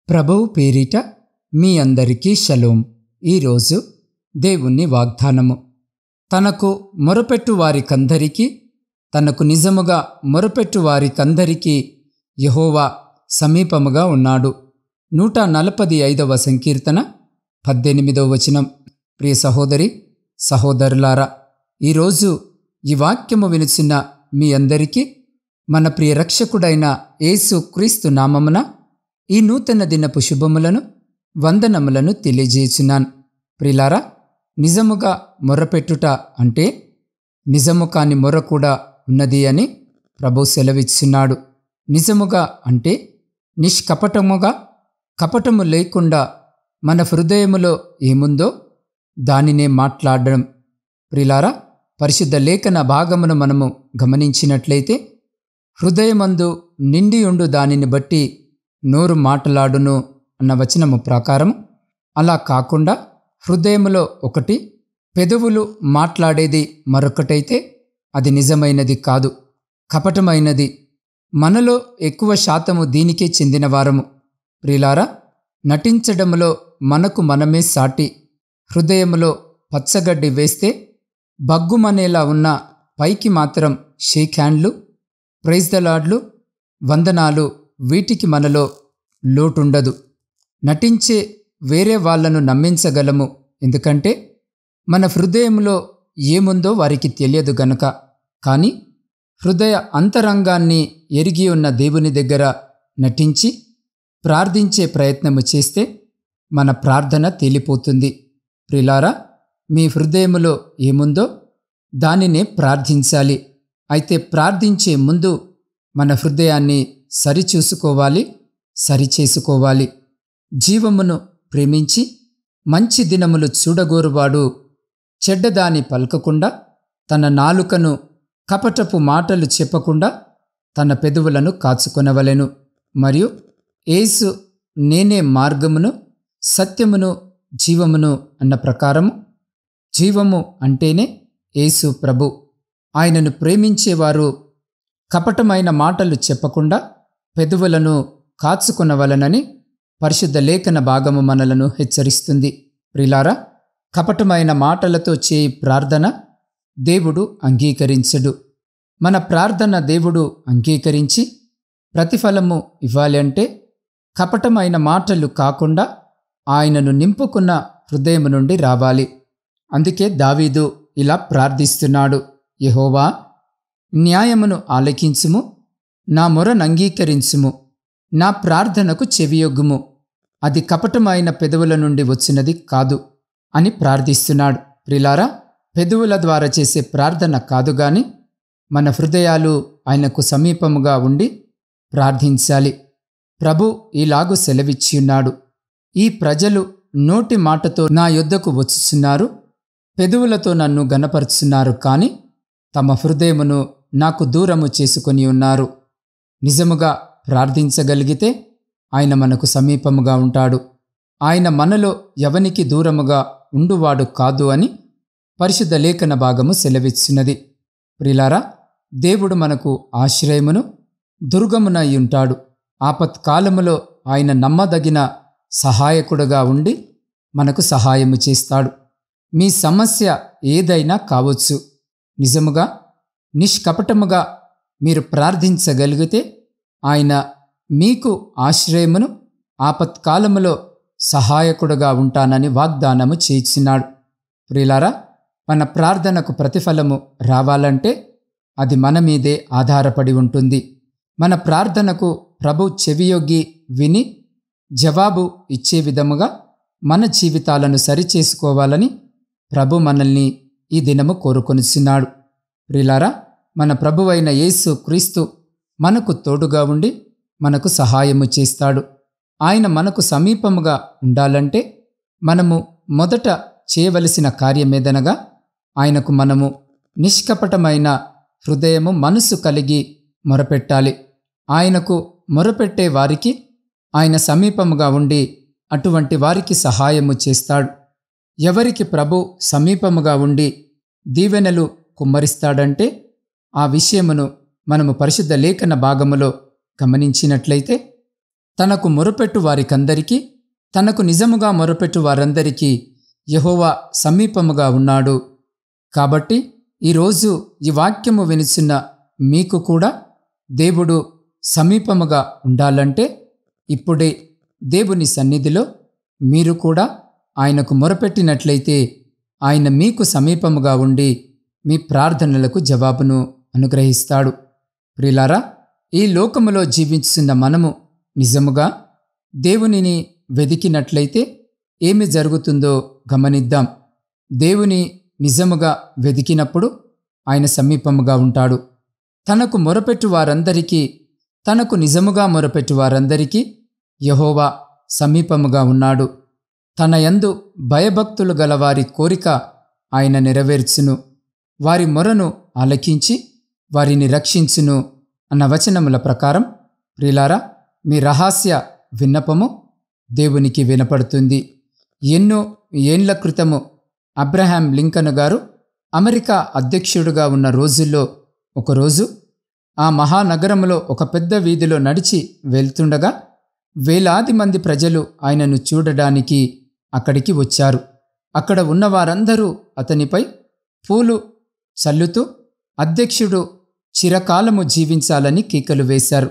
ప్రభువు పేరిట మీ అందరికీ షలోం. ఈరోజు దేవుని వాగ్దానము. తనకు మొరపెట్టు వారికందరికీ, తనకు నిజముగా మొరపెట్టు వారికందరికీ యెహోవా సమీపముగా ఉన్నాడు. 145వ సంకీర్తన 18వ వచనం. ప్రియ సహోదరి సహోదరులారా, ఈరోజు ఈ వాక్యము వినుచున్న మీ అందరికీ మన ప్రియ రక్షకుడైన యేసు క్రీస్తు నామమున ఈ నూతన దినపు శుభములను వందనములను తెలియజేయుచున్నాను. ప్రియులారా, నిజముగా మొర్రపెట్టుట అంటే నిజము కాని మొర్ర కూడా ఉన్నది అని ప్రభువు సెలవిస్తున్నాడు. నిజముగా అంటే నిష్కపటముగా, కపటము లేకుండా మన హృదయములో ఏముందో దానినే మాట్లాడడం. ప్రియులారా, పరిశుద్ధ లేఖన భాగమును మనము గమనించినట్లయితే, హృదయమందు నిండియుండు దానిని బట్టి నోరు మాటలాడును అన్న వచనము ప్రకారం, అలా కాకుండా హృదయములో ఒకటి, పెదవులు మాట్లాడేది మరొకటైతే అది నిజమైనది కాదు, కపటమైనది. మనలో ఎక్కువ శాతము దీనికే చెందినవారము. ప్రియులారా, నటించడములో మనకు మనమే సాటి. హృదయములో పచ్చగడ్డి వేస్తే బగ్గుమనేలా ఉన్న పైకి మాత్రం షేక్ హ్యాండ్లు, ప్రైజ్ ద లార్డ్లు, వందనాలు, వీటికి మనలో లోటుండదు. నటించే వేరే వాళ్లను నమ్మించగలము, ఎందుకంటే మన హృదయంలో ఏముందో వారికి తెలియదు గనుక. కానీ హృదయ అంతరంగాన్ని ఎరిగి ఉన్న దేవుని దగ్గర నటించి ప్రార్థించే ప్రయత్నము చేస్తే మన ప్రార్థన తేలిపోతుంది. ప్రియులారా, మీ హృదయములో ఏముందో దానినే ప్రార్థించాలి. అయితే ప్రార్థించే ముందు మన హృదయాన్ని సరిచూసుకోవాలి, సరిచేసుకోవాలి. జీవమును ప్రేమించి మంచి దినములు చూడగోరువాడు చెడ్డదాని పలకకుండా, తన నాలుకను కపటపు మాటలు చెప్పకుండా తన పెదవులను కాచుకొనవలెను. మరియు యేసు నేనే మార్గమును, సత్యమును, జీవమును అన్న ప్రకారము, జీవము అంటేనే యేసు ప్రభు. ఆయనను ప్రేమించేవారు కపటమైన మాటలు చెప్పకుండా పెదవులను కాచుకొనవలనని పరిశుద్ధ లేఖన భాగము మనలను హెచ్చరిస్తుంది. ప్రియులారా, కపటమైన మాటలతో చేయి ప్రార్థన దేవుడు అంగీకరించడు. మన ప్రార్థన దేవుడు అంగీకరించి ప్రతిఫలము ఇవ్వాలి అంటే కపటమైన మాటలు కాకుండా ఆయనను నింపుకున్న హృదయం నుండి రావాలి. అందుకే దావీదు ఇలా ప్రార్థిస్తున్నాడు: యెహోవా, న్యాయమును ఆలకించుము, నా మొరను అంగీకరించుము, నా ప్రార్థనకు చెవియొగ్గుము, అది కపటమైన పెదవుల నుండి వచ్చినది కాదు అని ప్రార్థిస్తున్నాడు. ప్రియులారా, పెదవుల ద్వారా చేసే ప్రార్థన కాదు గాని మన హృదయాలు ఆయనకు సమీపముగా ఉండి ప్రార్థించాలి. ప్రభు ఇలాగు సెలవిచ్చియున్నాడు: ఈ ప్రజలు నోటి మాటతో నా యొద్దకు వచ్చుచున్నారు, పెదవులతో నన్ను గనపరుచున్నారు, కాని తమ హృదయమును నాకు దూరము చేసుకొని ఉన్నారు. నిజముగా ప్రార్థించగలిగితే ఆయన మనకు సమీపముగా ఉంటాడు. ఆయన మనలో ఎవనికి దూరముగా ఉండువాడు కాదు అని పరిశుద్ధ లేఖన భాగము సెలవిచ్చినది. ప్రియులారా, దేవుడు మనకు ఆశ్రయమును, దుర్గమునై ఉంటాడు. ఆపత్కాలములో ఆయన నమ్మదగిన సహాయకుడుగా ఉండి మనకు సహాయము చేస్తాడు. మీ సమస్య ఏదైనా కావచ్చు, నిజముగా నిష్కపటముగా మీరు ప్రార్థించగలిగితే ఆయన మీకు ఆశ్రయమును, ఆపత్కాలములో సహాయకుడుగా ఉంటానని వాగ్దానము చేయించినాడు. ప్రియులారా, మన ప్రార్థనకు ప్రతిఫలము రావాలంటే అది మన మీదే ఆధారపడి ఉంటుంది. మన ప్రార్థనకు ప్రభు చెవియొగ్గి విని జవాబు ఇచ్చే విధముగా మన జీవితాలను సరిచేసుకోవాలని ప్రభు మనల్ని ఈ దినము కోరుకొనిచున్నాడు. ప్రియులారా, మన ప్రభువైన యేసు క్రీస్తు మనకు తోడుగా ఉండి మనకు సహాయము చేస్తాడు. ఆయన మనకు సమీపముగా ఉండాలంటే మనము మొదట చేయవలసిన కార్యమేదనగా, ఆయనకు మనము నిష్కపటమైన హృదయము, మనసు కలిగి మొరపెట్టాలి. ఆయనకు మొరపెట్టే వారికి ఆయన సమీపముగా ఉండి అటువంటి వారికి సహాయము చేస్తాడు. ఎవరికి ప్రభు సమీపముగా ఉండి దీవెనలు కుమ్మరిస్తాడంటే ఆ విషయమును మనము పరిశుద్ధ లేఖన భాగములో గమనించినట్లయితే, తనకు మొరపెట్టు వారికందరికీ, తనకు నిజముగా మొరపెట్టు వారందరికీ యెహోవా సమీపముగా ఉన్నాడు. కాబట్టి ఈరోజు ఈ వాక్యము వినిచున్న మీకు కూడా దేవుడు సమీపముగా ఉండాలంటే ఇప్పుడే దేవుని సన్నిధిలో మీరు కూడా ఆయనకు మొరపెట్టినట్లయితే ఆయన మీకు సమీపముగా ఉండి మీ ప్రార్థనలకు జవాబును అనుగ్రహిస్తాడు. ప్రియులారా, ఈ లోకములో జీవిస్తున్న మనము నిజముగా దేవునిని వెదికినట్లయితే ఏమి జరుగుతుందో గమనిద్దాం. దేవుని నిజముగా వెదికినప్పుడు ఆయన సమీపముగా ఉంటాడు. తనకు మొరపెట్టు వారందరికీ, తనకు నిజముగా మొరపెట్టు వారందరికీ యెహోవా సమీపముగా ఉన్నాడు. తన యందు భయభక్తులు గల వారి కోరిక ఆయన నెరవేర్చును. వారి మొరను ఆలకించి వారిని రక్షించును అన్న వచనముల ప్రకారం ప్రియులారా, మీ రహస్య విన్నపము దేవునికి వినపడుతుంది. ఎన్నో ఏండ్ల క్రితము అబ్రహాం లింకన్ గారు అమెరికా అధ్యక్షుడుగా ఉన్న రోజుల్లో ఒకరోజు ఆ మహానగరంలో ఒక పెద్ద వీధిలో నడిచి వెళ్తుండగా వేలాది మంది ప్రజలు ఆయనను చూడడానికి అక్కడికి వచ్చారు. అక్కడ ఉన్నవారందరూ అతనిపై పూలు చల్లుతూ అధ్యక్షుడు చిరకాలము జీవించాలని కేకలు వేశారు.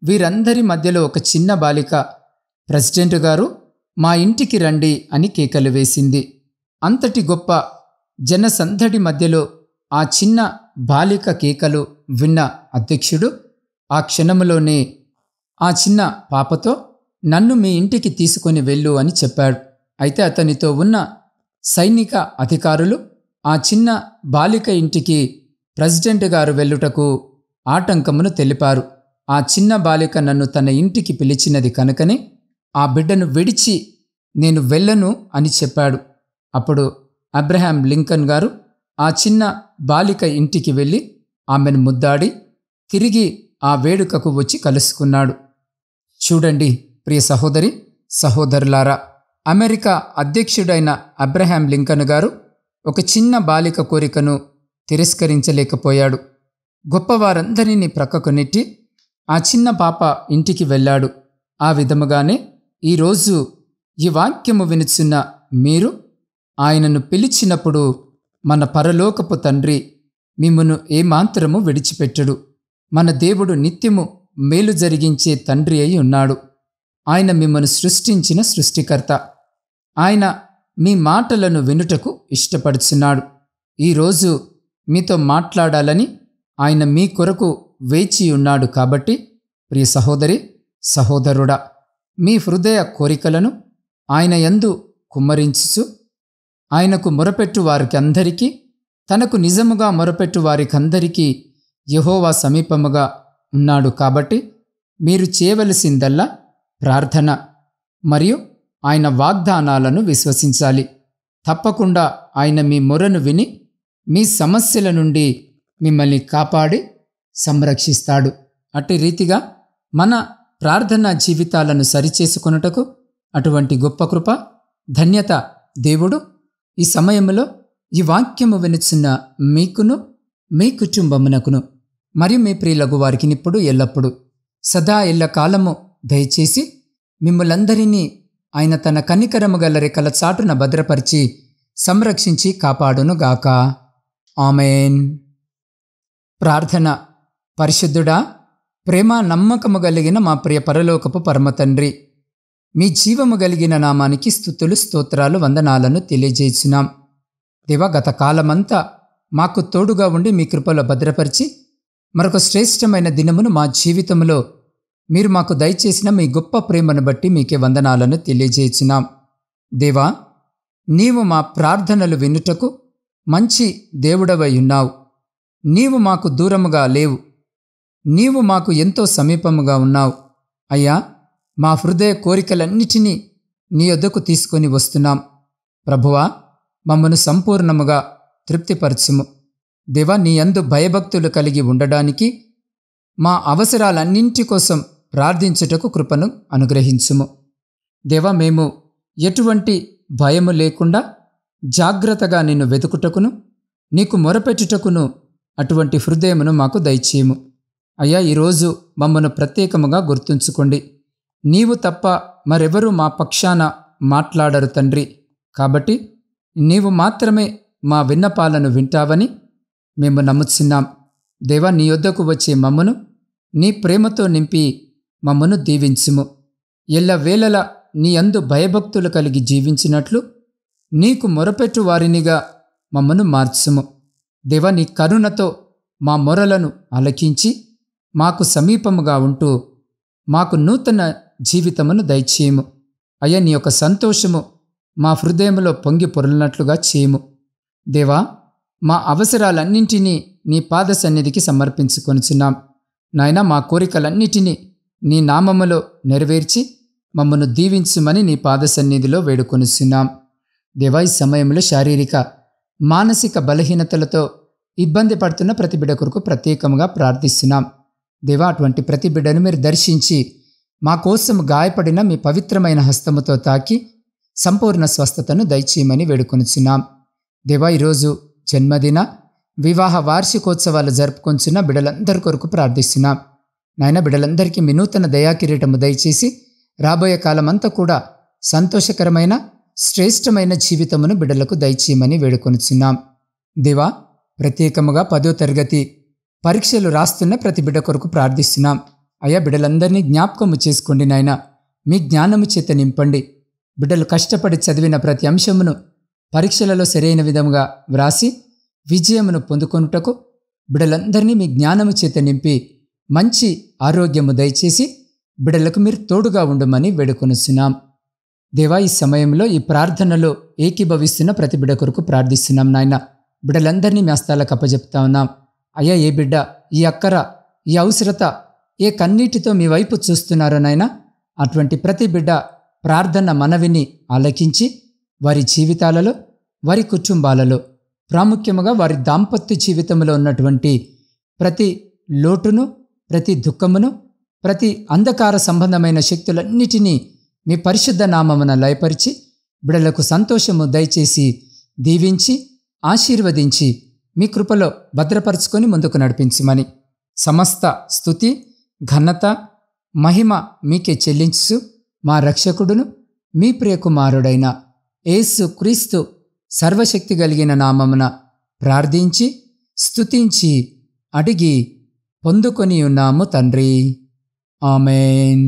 వీరందరి మధ్యలో ఒక చిన్న బాలిక, ప్రెసిడెంట్ గారు మా ఇంటికి రండి అని కేకలు వేసింది. అంతటి గొప్ప జనసందడి మధ్యలో ఆ చిన్న బాలిక కేకలు విన్న అధ్యక్షుడు ఆ క్షణములోనే ఆ చిన్న పాపతో నన్ను మీ ఇంటికి తీసుకొని వెళ్ళు అని చెప్పాడు. అయితే అతనితో ఉన్న సైనిక అధికారులు ఆ చిన్న బాలిక ఇంటికి ప్రెసిడెంట్ గారు వెళ్ళుటకు ఆటంకమును తెలిపారు. ఆ చిన్న బాలిక నన్ను తన ఇంటికి పిలిచినది కనుకనే ఆ బిడ్డను విడిచి నేను వెళ్ళను అని చెప్పాడు. అప్పుడు అబ్రహాం లింకన్ గారు ఆ చిన్న బాలిక ఇంటికి వెళ్ళి ఆమెను ముద్దాడి తిరిగి ఆ వేడుకకు వచ్చి కలుసుకున్నాడు. చూడండి ప్రియ సహోదరి సహోదరులారా, అమెరికా అధ్యక్షుడైన అబ్రహాం లింకన్ గారు ఒక చిన్న బాలిక కోరికను తిరస్కరించలేకపోయాడు. గొప్పవారందరినీ ప్రక్కకు నెట్టి ఆ చిన్న పాప ఇంటికి వెళ్ళాడు. ఆ విధముగానే ఈరోజు ఈ వాక్యము వినుచున్న మీరు ఆయనను పిలిచినప్పుడు మన పరలోకపు తండ్రి మిమ్మును ఏమాంతరము విడిచిపెట్టడు. మన దేవుడు నిత్యము మేలు జరిగించే తండ్రి అయి ఉన్నాడు. ఆయన మిమ్మను సృష్టించిన సృష్టికర్త. ఆయన మీ మాటలను వినుటకు ఇష్టపడుచున్నాడు. ఈరోజు మీతో మాట్లాడాలని ఆయన మీ కొరకు వేచి ఉన్నాడు. కాబట్టి ప్రియ సహోదరి సహోదరుడా, మీ హృదయ కోరికలను ఆయన యందు కుమ్మరించుచు ఆయనకు మొరపెట్టు వారికి అందరికీ, తనకు నిజముగా మొరపెట్టు వారికందరికీ యెహోవా సమీపముగా ఉన్నాడు. కాబట్టి మీరు చేయవలసిందల్లా ప్రార్థన మరియు ఆయన వాగ్దానాలను విశ్వసించాలి. తప్పకుండా ఆయన మీ మొరను విని మీ సమస్యల నుండి మిమ్మల్ని కాపాడి సంరక్షిస్తాడు. అట్టి రీతిగా మన ప్రార్థనా జీవితాలను సరిచేసుకొనుటకు అటువంటి గొప్ప కృప, ధన్యత దేవుడు ఈ సమయంలో ఈ వాక్యము వినుచున్న మీకును మీ కుటుంబమునకును మరియు మీ ప్రియులకు వారికి ఇప్పుడు ఎల్లప్పుడు సదా ఎల్లకాలము దయచేసి మిమ్ములందరినీ ఆయన తన కనికరము గల రెక్కల చాటున భద్రపరిచి సంరక్షించి కాపాడునుగాక. ఆమేన్. ప్రార్థన. పరిశుద్ధుడా, ప్రేమ నమ్మకము కలిగిన మా ప్రియ పరలోకపు పరమతండ్రి, మీ జీవము కలిగిన నామానికి స్తుతులు స్తోత్రాలు వందనాలను తెలియజేస్తున్నాం. దేవా, గత కాలమంతా మాకు తోడుగా ఉండి మీ కృపలో భద్రపరిచి మరొక శ్రేష్టమైన దినమును మా జీవితంలో మీరు మాకు దయచేసిన మీ గొప్ప ప్రేమను బట్టి మీకే వందనాలను తెలియజేస్తున్నాం. దేవా, నీవు మా ప్రార్థనలు వినుటకు మంచి దేవుడవై ఉన్నావు. నీవు మాకు దూరముగా లేవు. నీవు మాకు ఎంతో సమీపముగా ఉన్నావు. అయ్యా, మా హృదయ కోరికలన్నిటినీ నీ యొద్దకు తీసుకొని వస్తున్నాం. ప్రభువా, మమ్మను సంపూర్ణముగా తృప్తిపరచుము. దేవా, నీ యందు భయభక్తులు కలిగి ఉండడానికి మా అవసరాలన్నింటి కోసం ప్రార్థించుటకు కృపను అనుగ్రహించుము. దేవా, మేము ఎటువంటి భయము లేకుండా జాగ్రత్తగా నిన్ను వెతుకుటకును నీకు మొరపెట్టుటకును అటువంటి హృదయమును మాకు దయచేయము. అయ్యా, ఈరోజు మమ్మను ప్రత్యేకముగా గుర్తుంచుకోండి. నీవు తప్ప మరెవరూ మా పక్షాన మాట్లాడరు తండ్రి. కాబట్టి నీవు మాత్రమే మా విన్నపాలను వింటావని మేము నమ్ముచున్నాం. దేవా, నీ యొద్దకు వచ్చే మమ్మను నీ ప్రేమతో నింపి మమ్మను దీవించుము. ఎల్లవేళలా నీ యందు భయభక్తులు కలిగి జీవించినట్లు నీకు మొరపెట్టు వారినిగా మమ్మను మార్చుము. దేవా, నీ కరుణతో మా మొరలను ఆలకించి మాకు సమీపముగా ఉంటూ మాకు నూతన జీవితమును దయచేయము. అయ్యా, నీ యొక్క సంతోషము మా హృదయంలో పొంగి పొరలినట్లుగా చేయము. దేవా, మా అవసరాలన్నింటినీ నీ పాద సన్నిధికి సమర్పించుకొనుచున్నాం. నాయనా, మా కోరికలన్నిటినీ నీ నామములో నెరవేర్చి మమ్మను దీవించుమని నీ పాద సన్నిధిలో వేడుకొనుచున్నాం. దేవా, ఈ సమయంలో శారీరక మానసిక బలహీనతలతో ఇబ్బంది పడుతున్న ప్రతి బిడ్డ కొరకు ప్రత్యేకంగా ప్రార్థిస్తున్నాం. దేవా, అటువంటి ప్రతి బిడ్డను మీరు దర్శించి మా కోసం గాయపడిన మీ పవిత్రమైన హస్తముతో తాకి సంపూర్ణ స్వస్థతను దయచేయమని వేడుకొనుచున్నాం. దేవా, ఈరోజు జన్మదిన వివాహ వార్షికోత్సవాలు జరుపుకొంచున్న బిడ్డలందరి కొరకు ప్రార్థిస్తున్నాం. నాయన, బిడ్డలందరికీ మీ నూతన దయాకిరీటము దయచేసి రాబోయే కాలమంతా కూడా సంతోషకరమైన శ్రేష్టమైన జీవితమును బిడ్డలకు దయచేయమని వేడుకొనుచున్నాం. దేవా, ప్రత్యేకముగా 10వ తరగతి పరీక్షలు రాస్తున్న ప్రతి బిడ్డ కొరకు ప్రార్థిస్తున్నాం. అయ్యా, బిడ్డలందరినీ జ్ఞాపకము చేసుకోండి నాయన. మీ జ్ఞానము చేత నింపండి. బిడ్డలు కష్టపడి చదివిన ప్రతి అంశమును పరీక్షలలో సరైన విధముగా వ్రాసి విజయమును పొందుకొనుటకు బిడ్డలందరినీ మీ జ్ఞానము చేత నింపి మంచి ఆరోగ్యము దయచేసి బిడ్డలకు మీరు తోడుగా ఉండమని వేడుకొనుచున్నాం. దేవా, ఈ సమయంలో ఈ ప్రార్థనలో ఏకీభవిస్తున్న ప్రతి బిడ్డ కొరకు ప్రార్థిస్తున్నాం నాయన. బిడ్డలందరినీ మీ హస్తాలకు అప్పజెప్తా ఉన్నాం. అయ్యా, ఏ బిడ్డ ఈ అక్కర, ఈ అవసరత, ఏ కన్నీటితో మీ వైపు చూస్తున్నారో నాయన, అటువంటి ప్రతి బిడ్డ ప్రార్థన మనవిని ఆలకించి వారి జీవితాలలో, వారి కుటుంబాలలో, ప్రాముఖ్యముగా వారి దాంపత్య జీవితంలో ఉన్నటువంటి ప్రతి లోటును, ప్రతి దుఃఖమును, ప్రతి అంధకార సంబంధమైన శక్తులన్నిటినీ మీ పరిశుద్ధ నామమున లయపరిచి బిడ్డలకు సంతోషము దయచేసి దీవించి ఆశీర్వదించి మీ కృపలో భద్రపరుచుకొని ముందుకు నడిపించమని సమస్త స్తుతి, ఘనత, మహిమ మీకే చెల్లించు మా రక్షకుడును మీ ప్రియకుమారుడైన యేసు క్రీస్తు సర్వశక్తి కలిగిన నామమున ప్రార్థించి స్తుతించి అడిగి పొందుకొని ఉన్నాము తండ్రి. ఆమేన్.